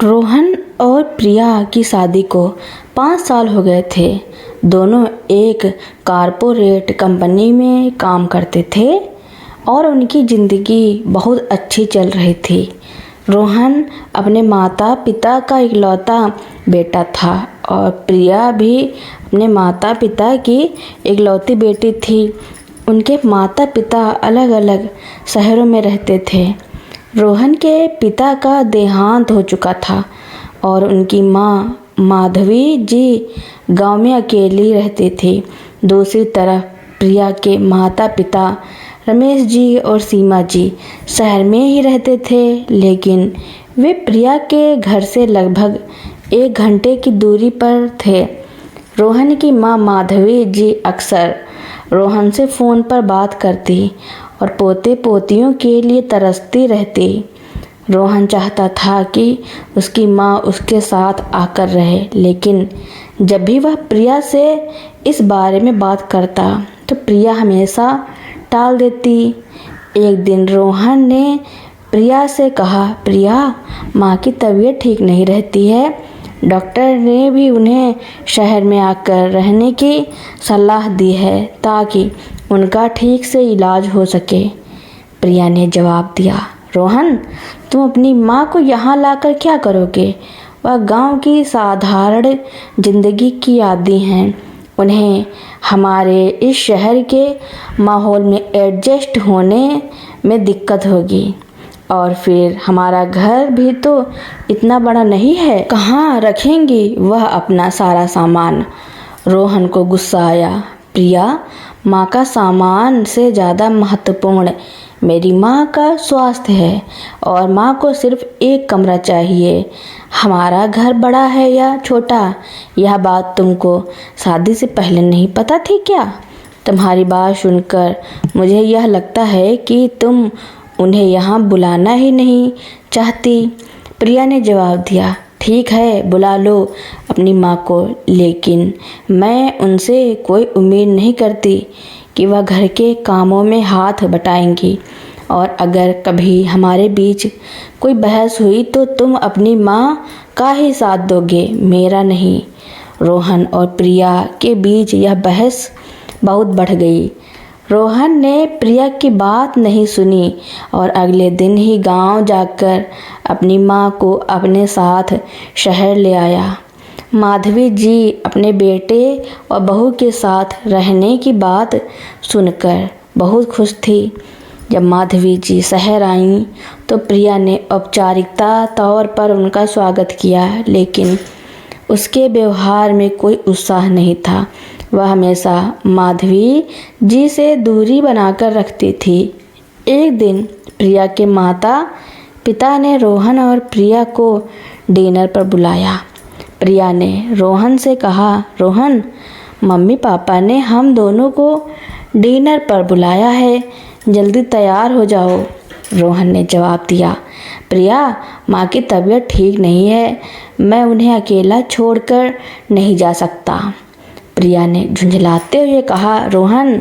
रोहन और प्रिया की शादी को 5 साल हो गए थे। दोनों एक कारपोरेट कंपनी में काम करते थे और उनकी ज़िंदगी बहुत अच्छी चल रही थी। रोहन अपने माता पिता का इकलौता बेटा था और प्रिया भी अपने माता पिता की इकलौती बेटी थी। उनके माता पिता अलग अलग शहरों में रहते थे। रोहन के पिता का देहांत हो चुका था और उनकी माँ माधवी जी गांव में अकेली रहती थी। दूसरी तरफ प्रिया के माता पिता रमेश जी और सीमा जी शहर में ही रहते थे, लेकिन वे प्रिया के घर से लगभग 1 घंटे की दूरी पर थे। रोहन की माँ माधवी जी अक्सर रोहन से फ़ोन पर बात करती और पोते पोतियों के लिए तरसती रहती। रोहन चाहता था कि उसकी माँ उसके साथ आकर रहे, लेकिन जब भी वह प्रिया से इस बारे में बात करता तो प्रिया हमेशा टाल देती। एक दिन रोहन ने प्रिया से कहा, प्रिया, माँ की तबीयत ठीक नहीं रहती है। डॉक्टर ने भी उन्हें शहर में आकर रहने की सलाह दी है ताकि उनका ठीक से इलाज हो सके। प्रिया ने जवाब दिया, रोहन, तुम अपनी माँ को यहाँ लाकर क्या करोगे? वह गांव की साधारण जिंदगी की आदी हैं। उन्हें हमारे इस शहर के माहौल में एडजस्ट होने में दिक्कत होगी और फिर हमारा घर भी तो इतना बड़ा नहीं है, कहाँ रखेंगी वह अपना सारा सामान? रोहन को गुस्सा आया। प्रिया, माँ का सामान से ज़्यादा महत्वपूर्ण मेरी माँ का स्वास्थ्य है और माँ को सिर्फ एक कमरा चाहिए। हमारा घर बड़ा है या छोटा, यह बात तुमको शादी से पहले नहीं पता थी क्या? तुम्हारी बात सुनकर मुझे यह लगता है कि तुम उन्हें यहाँ बुलाना ही नहीं चाहती। प्रिया ने जवाब दिया, ठीक है, बुला लो अपनी माँ को, लेकिन मैं उनसे कोई उम्मीद नहीं करती कि वह घर के कामों में हाथ बटाएंगी और अगर कभी हमारे बीच कोई बहस हुई तो तुम अपनी माँ का ही साथ दोगे, मेरा नहीं। रोहन और प्रिया के बीच यह बहस बहुत बढ़ गई। रोहन ने प्रिया की बात नहीं सुनी और अगले दिन ही गांव जाकर अपनी माँ को अपने साथ शहर ले आया। माधवी जी अपने बेटे और बहू के साथ रहने की बात सुनकर बहुत खुश थी। जब माधवी जी शहर आईं तो प्रिया ने औपचारिकता तौर पर उनका स्वागत किया, लेकिन उसके व्यवहार में कोई उत्साह नहीं था। वह हमेशा माधवी जी से दूरी बनाकर रखती थी। एक दिन प्रिया के माता पिता ने रोहन और प्रिया को डिनर पर बुलाया। प्रिया ने रोहन से कहा, रोहन, मम्मी पापा ने हम दोनों को डिनर पर बुलाया है, जल्दी तैयार हो जाओ। रोहन ने जवाब दिया, प्रिया, माँ की तबीयत ठीक नहीं है, मैं उन्हें अकेला छोड़कर नहीं जा सकता। प्रिया ने झुंझलाते हुए कहा, रोहन,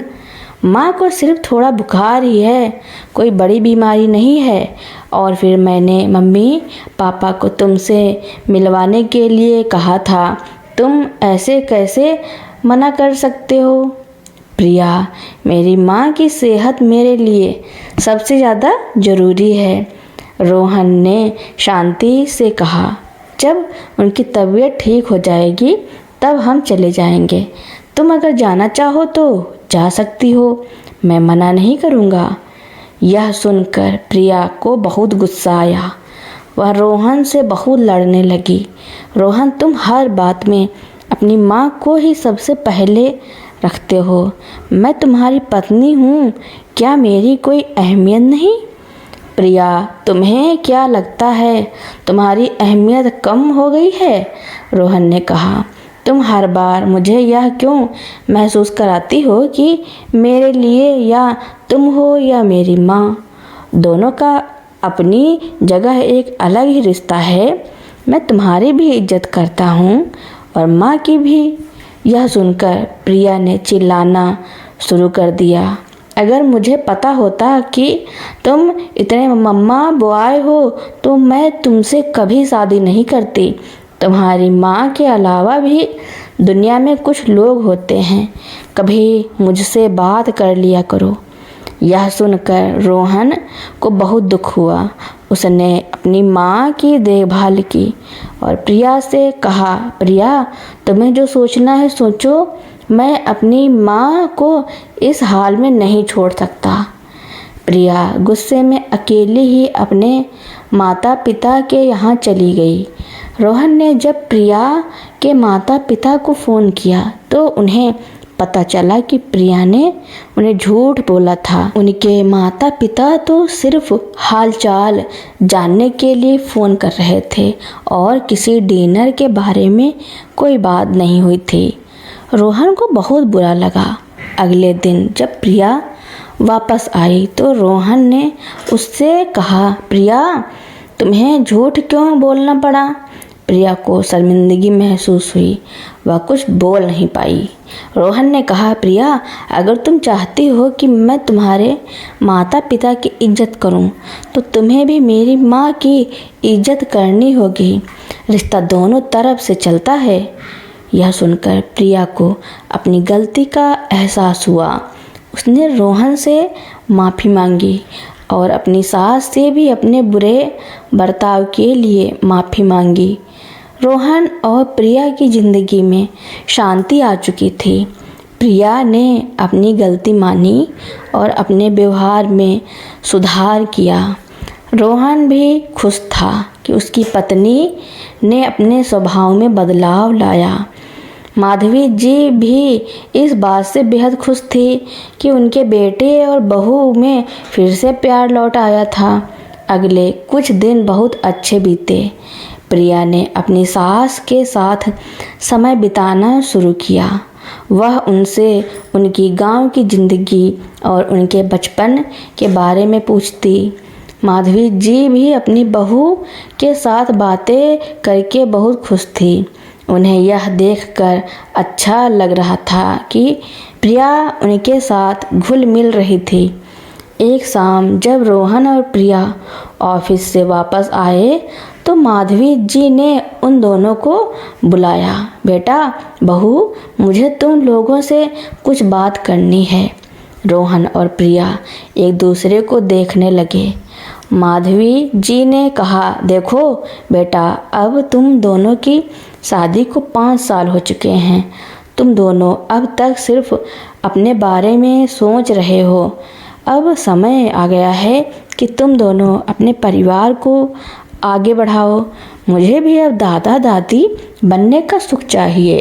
माँ को सिर्फ थोड़ा बुखार ही है, कोई बड़ी बीमारी नहीं है, और फिर मैंने मम्मी पापा को तुमसे मिलवाने के लिए कहा था, तुम ऐसे कैसे मना कर सकते हो? प्रिया, मेरी माँ की सेहत मेरे लिए सबसे ज़्यादा ज़रूरी है। रोहन ने शांति से कहा, जब उनकी तबीयत ठीक हो जाएगी तब हम चले जाएंगे। तुम अगर जाना चाहो तो जा सकती हो, मैं मना नहीं करूँगा। यह सुनकर प्रिया को बहुत गुस्सा आया। वह रोहन से बहुत लड़ने लगी। रोहन, तुम हर बात में अपनी माँ को ही सबसे पहले रखते हो। मैं तुम्हारी पत्नी हूँ, क्या मेरी कोई अहमियत नहीं? प्रिया, तुम्हें क्या लगता है तुम्हारी अहमियत कम हो गई है? रोहन ने कहा, तुम हर बार मुझे यह क्यों महसूस कराती हो कि मेरे लिए या तुम हो या मेरी माँ, दोनों का अपनी जगह एक अलग ही रिश्ता है। मैं तुम्हारी भी इज्जत करता हूँ और माँ की भी। यह सुनकर प्रिया ने चिल्लाना शुरू कर दिया अगर मुझे पता होता कि तुम इतने मम्मा बॉय हो तो मैं तुमसे कभी शादी नहीं करती। तुम्हारी माँ के अलावा भी दुनिया में कुछ लोग होते हैं, कभी मुझसे बात कर लिया करो। यह सुनकर रोहन को बहुत दुख हुआ। उसने अपनी माँ की देखभाल की और प्रिया से कहा, प्रिया, तुम्हें जो सोचना है सोचो, मैं अपनी माँ को इस हाल में नहीं छोड़ सकता। प्रिया गुस्से में अकेली ही अपने माता पिता के यहाँ चली गई। रोहन ने जब प्रिया के माता पिता को फ़ोन किया तो उन्हें पता चला कि प्रिया ने उन्हें झूठ बोला था। उनके माता पिता तो सिर्फ हालचाल जानने के लिए फ़ोन कर रहे थे और किसी डिनर के बारे में कोई बात नहीं हुई थी। रोहन को बहुत बुरा लगा। अगले दिन जब प्रिया वापस आई तो रोहन ने उससे कहा, प्रिया, तुम्हें झूठ क्यों बोलना पड़ा? प्रिया को शर्मिंदगी महसूस हुई। वह कुछ बोल नहीं पाई। रोहन ने कहा, प्रिया, अगर तुम चाहती हो कि मैं तुम्हारे माता पिता की इज्जत करूं, तो तुम्हें भी मेरी माँ की इज्जत करनी होगी। रिश्ता दोनों तरफ से चलता है। यह सुनकर प्रिया को अपनी गलती का एहसास हुआ। उसने रोहन से माफ़ी मांगी और अपनी सास से भी अपने बुरे बर्ताव के लिए माफ़ी मांगी। रोहन और प्रिया की ज़िंदगी में शांति आ चुकी थी। प्रिया ने अपनी गलती मानी और अपने व्यवहार में सुधार किया। रोहन भी खुश था कि उसकी पत्नी ने अपने स्वभाव में बदलाव लाया। माधवी जी भी इस बात से बेहद खुश थी कि उनके बेटे और बहू में फिर से प्यार लौट आया था। अगले कुछ दिन बहुत अच्छे बीते। प्रिया ने अपनी सास के साथ समय बिताना शुरू किया। वह उनसे उनकी गांव की ज़िंदगी और उनके बचपन के बारे में पूछती। माधवी जी भी अपनी बहू के साथ बातें करके बहुत खुश थी। उन्हें यह देखकर अच्छा लग रहा था कि प्रिया उनके साथ घुल मिल रही थी। एक शाम जब रोहन और प्रिया ऑफिस से वापस आए तो माधवी जी ने उन दोनों को बुलाया। बेटा, बहू, मुझे तुम लोगों से कुछ बात करनी है। रोहन और प्रिया एक दूसरे को देखने लगे। माधवी जी ने कहा, देखो बेटा, अब तुम दोनों की शादी को 5 साल हो चुके हैं। तुम दोनों अब तक सिर्फ अपने बारे में सोच रहे हो। अब समय आ गया है कि तुम दोनों अपने परिवार को आगे बढ़ाओ। मुझे भी अब दादा दादी बनने का सुख चाहिए।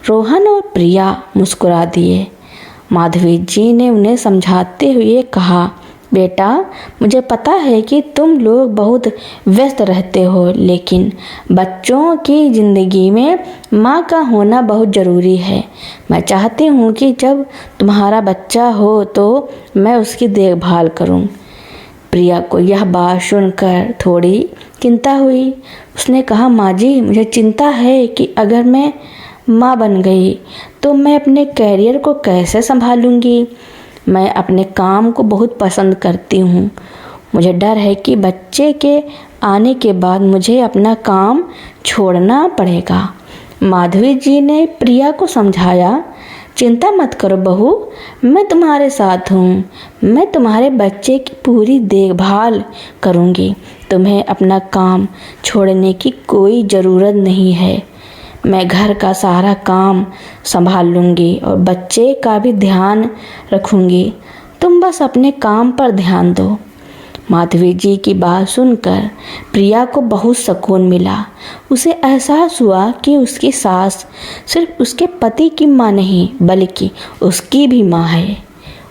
रोहन और प्रिया मुस्कुरा दिए। माधवी जी ने उन्हें समझाते हुए कहा, बेटा, मुझे पता है कि तुम लोग बहुत व्यस्त रहते हो, लेकिन बच्चों की ज़िंदगी में माँ का होना बहुत ज़रूरी है। मैं चाहती हूँ कि जब तुम्हारा बच्चा हो तो मैं उसकी देखभाल करूँ। प्रिया को यह बात सुनकर थोड़ी चिंता हुई। उसने कहा, माँ जी, मुझे चिंता है कि अगर मैं माँ बन गई तो मैं अपने कैरियर को कैसे संभालूंगी। मैं अपने काम को बहुत पसंद करती हूँ। मुझे डर है कि बच्चे के आने के बाद मुझे अपना काम छोड़ना पड़ेगा। माधवी जी ने प्रिया को समझाया, चिंता मत करो बहू, मैं तुम्हारे साथ हूँ। मैं तुम्हारे बच्चे की पूरी देखभाल करूँगी। तुम्हें अपना काम छोड़ने की कोई ज़रूरत नहीं है। मैं घर का सारा काम संभाल लूँगी और बच्चे का भी ध्यान रखूँगी। तुम बस अपने काम पर ध्यान दो। माधवी जी की बात सुनकर प्रिया को बहुत सुकून मिला। उसे एहसास हुआ कि उसकी सास सिर्फ उसके पति की माँ नहीं बल्कि उसकी भी माँ है।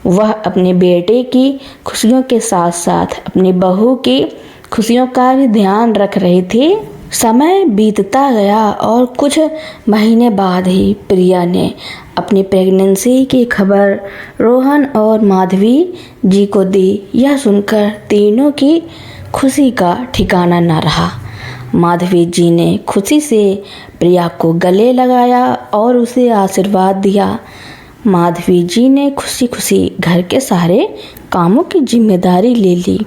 वह अपने बेटे की खुशियों के साथ साथ अपनी बहू की खुशियों का भी ध्यान रख रही थी। समय बीतता गया और कुछ महीने बाद ही प्रिया ने अपनी प्रेगनेंसी की खबर रोहन और माधवी जी को दी। यह सुनकर तीनों की खुशी का ठिकाना न रहा। माधवी जी ने खुशी से प्रिया को गले लगाया और उसे आशीर्वाद दिया। माधवी जी ने खुशी खुशी घर के सारे कामों की जिम्मेदारी ले ली।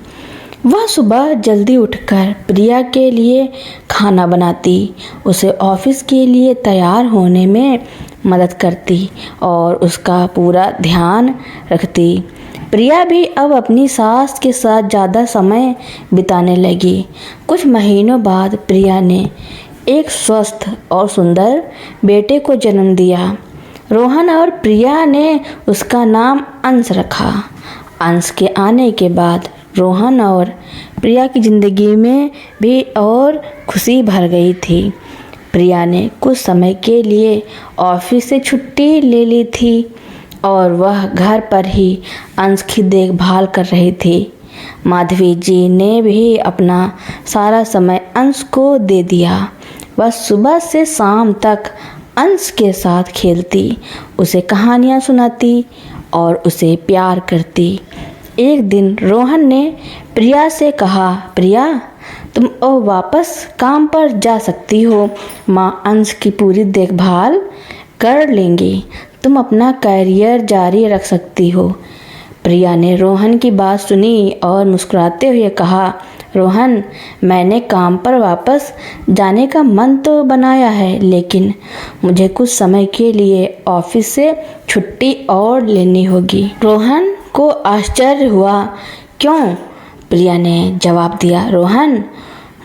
वह सुबह जल्दी उठकर प्रिया के लिए खाना बनाती, उसे ऑफिस के लिए तैयार होने में मदद करती और उसका पूरा ध्यान रखती। प्रिया भी अब अपनी सास के साथ ज़्यादा समय बिताने लगी। कुछ महीनों बाद प्रिया ने एक स्वस्थ और सुंदर बेटे को जन्म दिया। रोहन और प्रिया ने उसका नाम अंश रखा। अंश के आने के बाद रोहन और प्रिया की ज़िंदगी में भी और खुशी भर गई थी। प्रिया ने कुछ समय के लिए ऑफिस से छुट्टी ले ली थी और वह घर पर ही अंश की देखभाल कर रही थी। माधवी जी ने भी अपना सारा समय अंश को दे दिया। वह सुबह से शाम तक अंश के साथ खेलती, उसे कहानियाँ सुनाती और उसे प्यार करती। एक दिन रोहन ने प्रिया से कहा, प्रिया तुम अब वापस काम पर जा सकती हो, माँ अंश की पूरी देखभाल कर लेंगी, तुम अपना करियर जारी रख सकती हो। प्रिया ने रोहन की बात सुनी और मुस्कुराते हुए कहा, रोहन मैंने काम पर वापस जाने का मन तो बनाया है, लेकिन मुझे कुछ समय के लिए ऑफिस से छुट्टी और लेनी होगी। रोहन को आश्चर्य हुआ, क्यों? प्रिया ने जवाब दिया, रोहन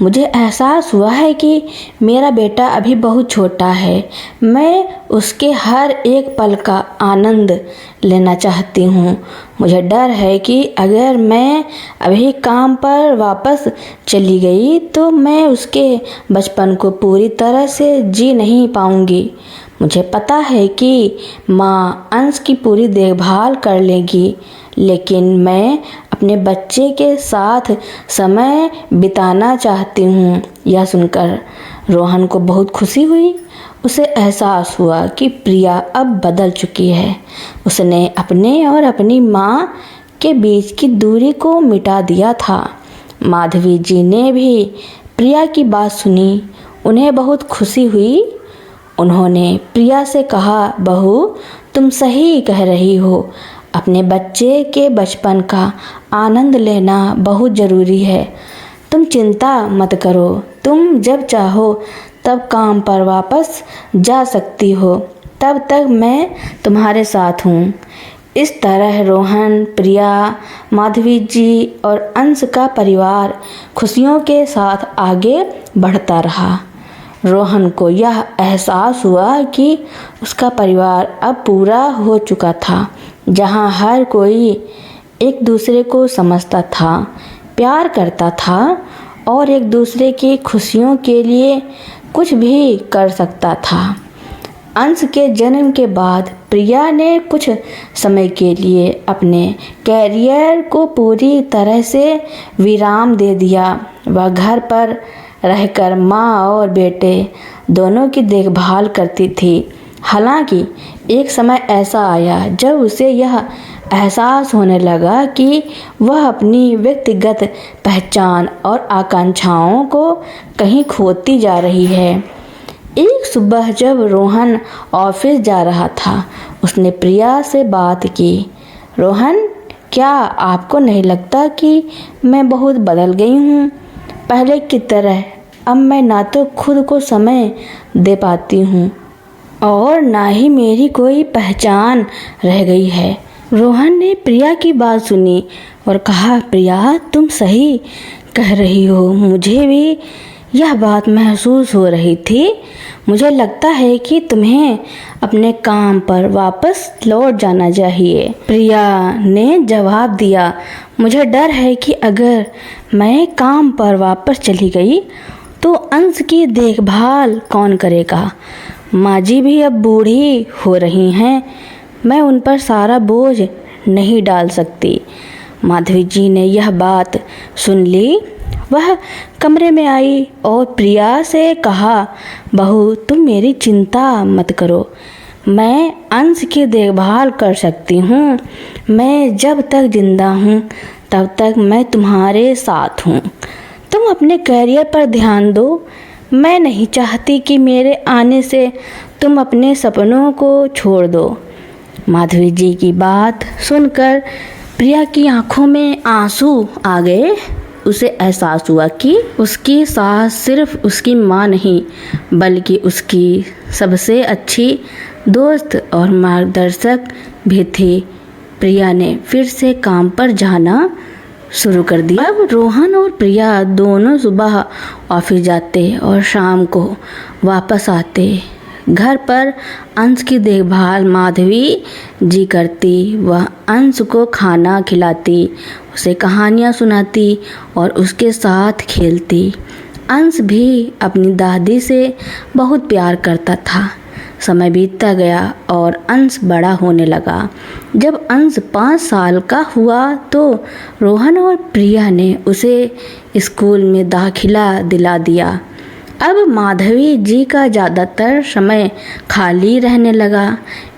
मुझे एहसास हुआ है कि मेरा बेटा अभी बहुत छोटा है, मैं उसके हर एक पल का आनंद लेना चाहती हूँ। मुझे डर है कि अगर मैं अभी काम पर वापस चली गई तो मैं उसके बचपन को पूरी तरह से जी नहीं पाऊँगी। मुझे पता है कि माँ अंश की पूरी देखभाल कर लेगी, लेकिन मैं अपने बच्चे के साथ समय बिताना चाहती हूँ। यह सुनकर रोहन को बहुत खुशी हुई। उसे एहसास हुआ कि प्रिया अब बदल चुकी है। उसने अपने और अपनी माँ के बीच की दूरी को मिटा दिया था। माधवी जी ने भी प्रिया की बात सुनी। उन्हें बहुत खुशी हुई। उन्होंने प्रिया से कहा, बहू तुम सही कह रही हो, अपने बच्चे के बचपन का आनंद लेना बहुत ज़रूरी है। तुम चिंता मत करो, तुम जब चाहो तब काम पर वापस जा सकती हो, तब तक मैं तुम्हारे साथ हूँ। इस तरह रोहन, प्रिया, माधवी जी और अंश का परिवार खुशियों के साथ आगे बढ़ता रहा। रोहन को यह एहसास हुआ कि उसका परिवार अब पूरा हो चुका था, जहाँ हर कोई एक दूसरे को समझता था, प्यार करता था और एक दूसरे की खुशियों के लिए कुछ भी कर सकता था। अंश के जन्म के बाद प्रिया ने कुछ समय के लिए अपने कैरियर को पूरी तरह से विराम दे दिया। वह घर पर रहकर माँ और बेटे दोनों की देखभाल करती थी। हालांकि एक समय ऐसा आया जब उसे यह एहसास होने लगा कि वह अपनी व्यक्तिगत पहचान और आकांक्षाओं को कहीं खोती जा रही है। एक सुबह जब रोहन ऑफिस जा रहा था, उसने प्रिया से बात की। रोहन, क्या आपको नहीं लगता कि मैं बहुत बदल गई हूँ? पहले की तरह अब मैं ना तो खुद को समय दे पाती हूँ और ना ही मेरी कोई पहचान रह गई है। रोहन ने प्रिया की बात सुनी और कहा, प्रिया तुम सही कह रही हो, मुझे भी यह बात महसूस हो रही थी। मुझे लगता है कि तुम्हें अपने काम पर वापस लौट जाना चाहिए। प्रिया ने जवाब दिया, मुझे डर है कि अगर मैं काम पर वापस चली गई तो अंश की देखभाल कौन करेगा? माँ जी भी अब बूढ़ी हो रही हैं, मैं उन पर सारा बोझ नहीं डाल सकती। माधवी जी ने यह बात सुन ली। वह कमरे में आई और प्रिया से कहा, बहू तुम मेरी चिंता मत करो, मैं अंश की देखभाल कर सकती हूँ। मैं जब तक जिंदा हूँ तब तक मैं तुम्हारे साथ हूँ। तुम अपने करियर पर ध्यान दो। मैं नहीं चाहती कि मेरे आने से तुम अपने सपनों को छोड़ दो। माधवी जी की बात सुनकर प्रिया की आंखों में आंसू आ गए। उसे एहसास हुआ कि उसकी सास सिर्फ उसकी माँ नहीं बल्कि उसकी सबसे अच्छी दोस्त और मार्गदर्शक भी थी। प्रिया ने फिर से काम पर जाना शुरू कर दिया। अब रोहन और प्रिया दोनों सुबह ऑफिस जाते और शाम को वापस आते। घर पर अंश की देखभाल माधवी जी करती। वह अंश को खाना खिलाती, उसे कहानियाँ सुनाती और उसके साथ खेलती। अंश भी अपनी दादी से बहुत प्यार करता था। समय बीतता गया और अंश बड़ा होने लगा। जब अंश 5 साल का हुआ तो रोहन और प्रिया ने उसे स्कूल में दाखिला दिला दिया। अब माधवी जी का ज़्यादातर समय खाली रहने लगा।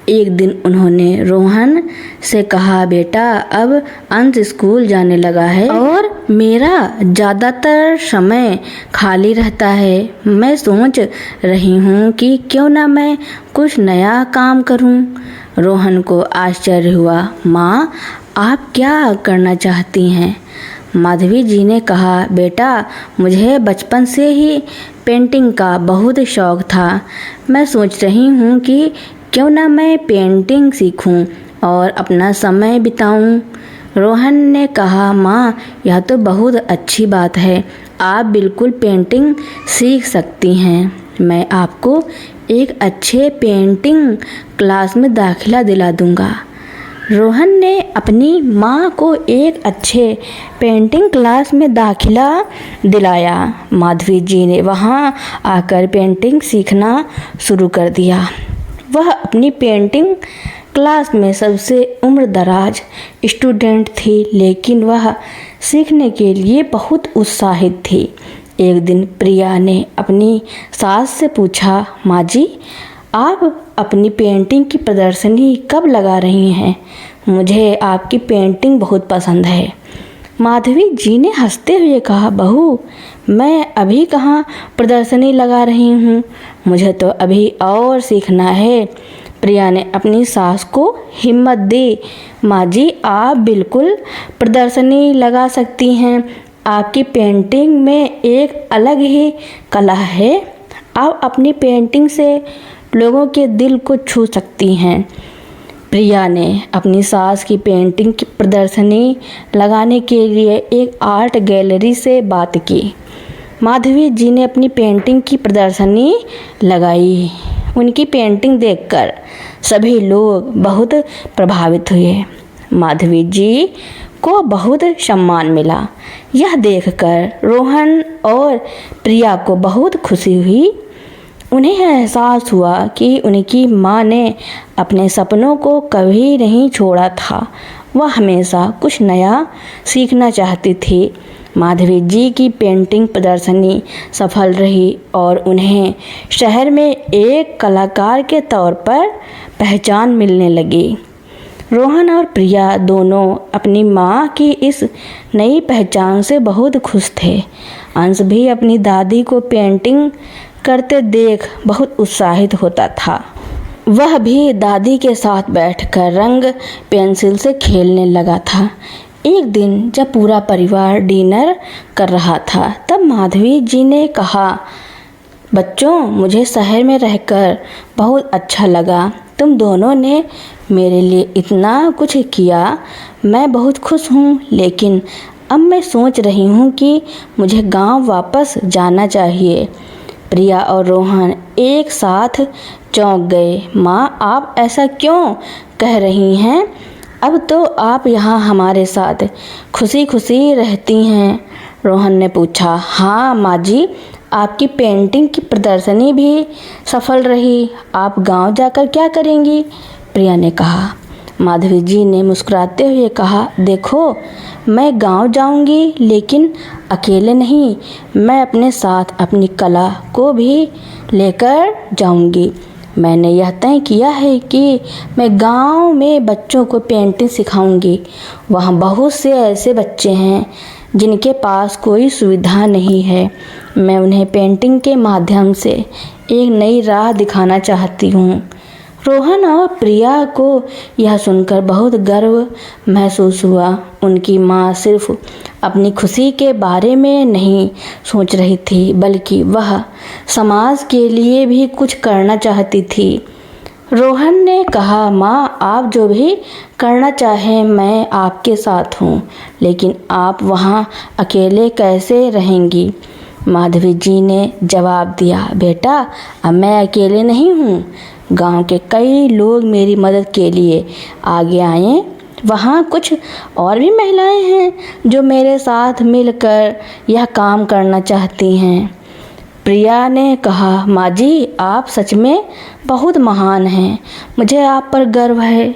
एक दिन उन्होंने रोहन से कहा, बेटा अब अंश स्कूल जाने लगा है और मेरा ज़्यादातर समय खाली रहता है। मैं सोच रही हूँ कि क्यों ना मैं कुछ नया काम करूँ। रोहन को आश्चर्य हुआ। माँ, आप क्या करना चाहती हैं? माधवी जी ने कहा, बेटा मुझे बचपन से ही पेंटिंग का बहुत शौक था। मैं सोच रही हूँ कि क्यों ना मैं पेंटिंग सीखूं और अपना समय बिताऊं। रोहन ने कहा, माँ यह तो बहुत अच्छी बात है। आप बिल्कुल पेंटिंग सीख सकती हैं। मैं आपको एक अच्छे पेंटिंग क्लास में दाखिला दिला दूंगा। रोहन ने अपनी माँ को एक अच्छे पेंटिंग क्लास में दाखिला दिलाया। माधवी जी ने वहाँ आकर पेंटिंग सीखना शुरू कर दिया। वह अपनी पेंटिंग क्लास में सबसे उम्रदराज स्टूडेंट थी, लेकिन वह सीखने के लिए बहुत उत्साहित थी। एक दिन प्रिया ने अपनी सास से पूछा, माँ जी आप अपनी पेंटिंग की प्रदर्शनी कब लगा रही हैं? मुझे आपकी पेंटिंग बहुत पसंद है। माधवी जी ने हंसते हुए कहा, बहू मैं अभी कहाँ प्रदर्शनी लगा रही हूँ, मुझे तो अभी और सीखना है। प्रिया ने अपनी सास को हिम्मत दी। माँ जी आप बिल्कुल प्रदर्शनी लगा सकती हैं। आपकी पेंटिंग में एक अलग ही कला है। आप अपनी पेंटिंग से लोगों के दिल को छू सकती हैं। प्रिया ने अपनी सास की पेंटिंग की प्रदर्शनी लगाने के लिए एक आर्ट गैलरी से बात की। माधवी जी ने अपनी पेंटिंग की प्रदर्शनी लगाई। उनकी पेंटिंग देखकर सभी लोग बहुत प्रभावित हुए। माधवी जी को बहुत सम्मान मिला। यह देखकर रोहन और प्रिया को बहुत खुशी हुई। उन्हें एहसास हुआ कि उनकी माँ ने अपने सपनों को कभी नहीं छोड़ा था। वह हमेशा कुछ नया सीखना चाहती थी। माधवी जी की पेंटिंग प्रदर्शनी सफल रही और उन्हें शहर में एक कलाकार के तौर पर पहचान मिलने लगी। रोहन और प्रिया दोनों अपनी माँ की इस नई पहचान से बहुत खुश थे। अंश भी अपनी दादी को पेंटिंग करते देख बहुत उत्साहित होता था। वह भी दादी के साथ बैठकर रंग पेंसिल से खेलने लगा था। एक दिन जब पूरा परिवार डिनर कर रहा था तब माधवी जी ने कहा, बच्चों मुझे शहर में रहकर बहुत अच्छा लगा। तुम दोनों ने मेरे लिए इतना कुछ किया। मैं बहुत खुश हूँ, लेकिन अब मैं सोच रही हूँ कि मुझे गांव वापस जाना चाहिए। प्रिया और रोहन एक साथ चौंक गए। माँ आप ऐसा क्यों कह रही हैं? अब तो आप यहाँ हमारे साथ खुशी खुशी रहती हैं। रोहन ने पूछा। हाँ माँ जी, आपकी पेंटिंग की प्रदर्शनी भी सफल रही। आप गांव जाकर क्या करेंगी? प्रिया ने कहा। माधवी जी ने मुस्कुराते हुए कहा, देखो मैं गांव जाऊंगी, लेकिन अकेले नहीं, मैं अपने साथ अपनी कला को भी लेकर जाऊंगी। मैंने यह तय किया है कि मैं गांव में बच्चों को पेंटिंग सिखाऊंगी। वहाँ बहुत से ऐसे बच्चे हैं जिनके पास कोई सुविधा नहीं है। मैं उन्हें पेंटिंग के माध्यम से एक नई राह दिखाना चाहती हूँ। रोहन और प्रिया को यह सुनकर बहुत गर्व महसूस हुआ। उनकी माँ सिर्फ अपनी खुशी के बारे में नहीं सोच रही थी, बल्कि वह समाज के लिए भी कुछ करना चाहती थी। रोहन ने कहा, माँ, आप जो भी करना चाहें मैं आपके साथ हूँ, लेकिन आप वहाँ अकेले कैसे रहेंगी? माधवी जी ने जवाब दिया, बेटा, अब मैं अकेले नहीं हूँ। गांव के कई लोग मेरी मदद के लिए आगे आए। वहाँ कुछ और भी महिलाएं हैं जो मेरे साथ मिलकर यह काम करना चाहती हैं। प्रिया ने कहा, माँ जी, आप सच में बहुत महान हैं। मुझे आप पर गर्व है।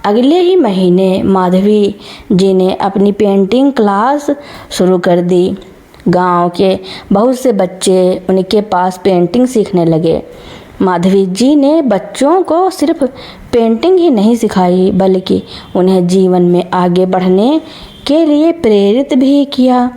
अगले ही महीने माधवी जी ने अपनी पेंटिंग क्लास शुरू कर दी। गांव के बहुत से बच्चे उनके पास पेंटिंग सीखने लगे। माधवी जी ने बच्चों को सिर्फ पेंटिंग ही नहीं सिखाई, बल्कि उन्हें जीवन में आगे बढ़ने के लिए प्रेरित भी किया।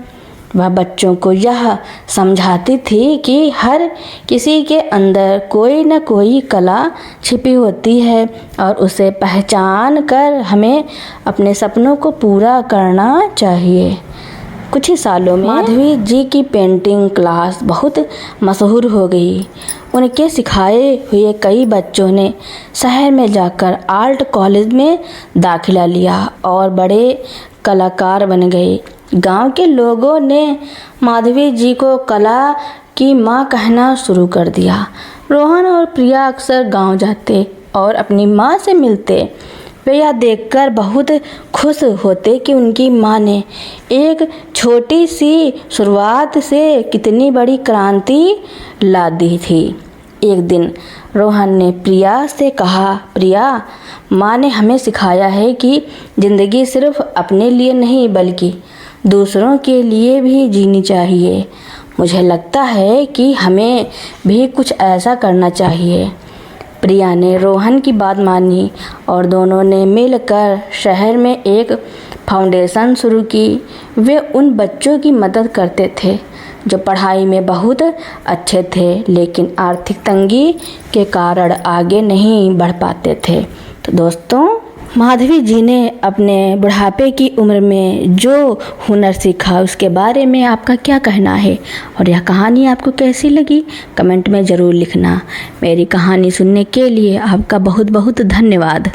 वह बच्चों को यह समझाती थी कि हर किसी के अंदर कोई न कोई कला छिपी होती है और उसे पहचान कर हमें अपने सपनों को पूरा करना चाहिए। कुछ ही सालों में माधवी जी की पेंटिंग क्लास बहुत मशहूर हो गई। उनके सिखाए हुए कई बच्चों ने शहर में जाकर आर्ट कॉलेज में दाखिला लिया और बड़े कलाकार बन गए। गांव के लोगों ने माधवी जी को कला की माँ कहना शुरू कर दिया। रोहन और प्रिया अक्सर गांव जाते और अपनी माँ से मिलते। वे यह देखकर बहुत खुश होते कि उनकी माँ ने एक छोटी सी शुरुआत से कितनी बड़ी क्रांति ला दी थी। एक दिन रोहन ने प्रिया से कहा, प्रिया, माँ ने हमें सिखाया है कि ज़िंदगी सिर्फ अपने लिए नहीं बल्कि दूसरों के लिए भी जीनी चाहिए। मुझे लगता है कि हमें भी कुछ ऐसा करना चाहिए। प्रिया ने रोहन की बात मानी और दोनों ने मिलकर शहर में एक फाउंडेशन शुरू की। वे उन बच्चों की मदद करते थे जो पढ़ाई में बहुत अच्छे थे लेकिन आर्थिक तंगी के कारण आगे नहीं बढ़ पाते थे। तो दोस्तों, माधवी जी ने अपने बुढ़ापे की उम्र में जो हुनर सीखा उसके बारे में आपका क्या कहना है और यह कहानी आपको कैसी लगी कमेंट में ज़रूर लिखना। मेरी कहानी सुनने के लिए आपका बहुत बहुत धन्यवाद।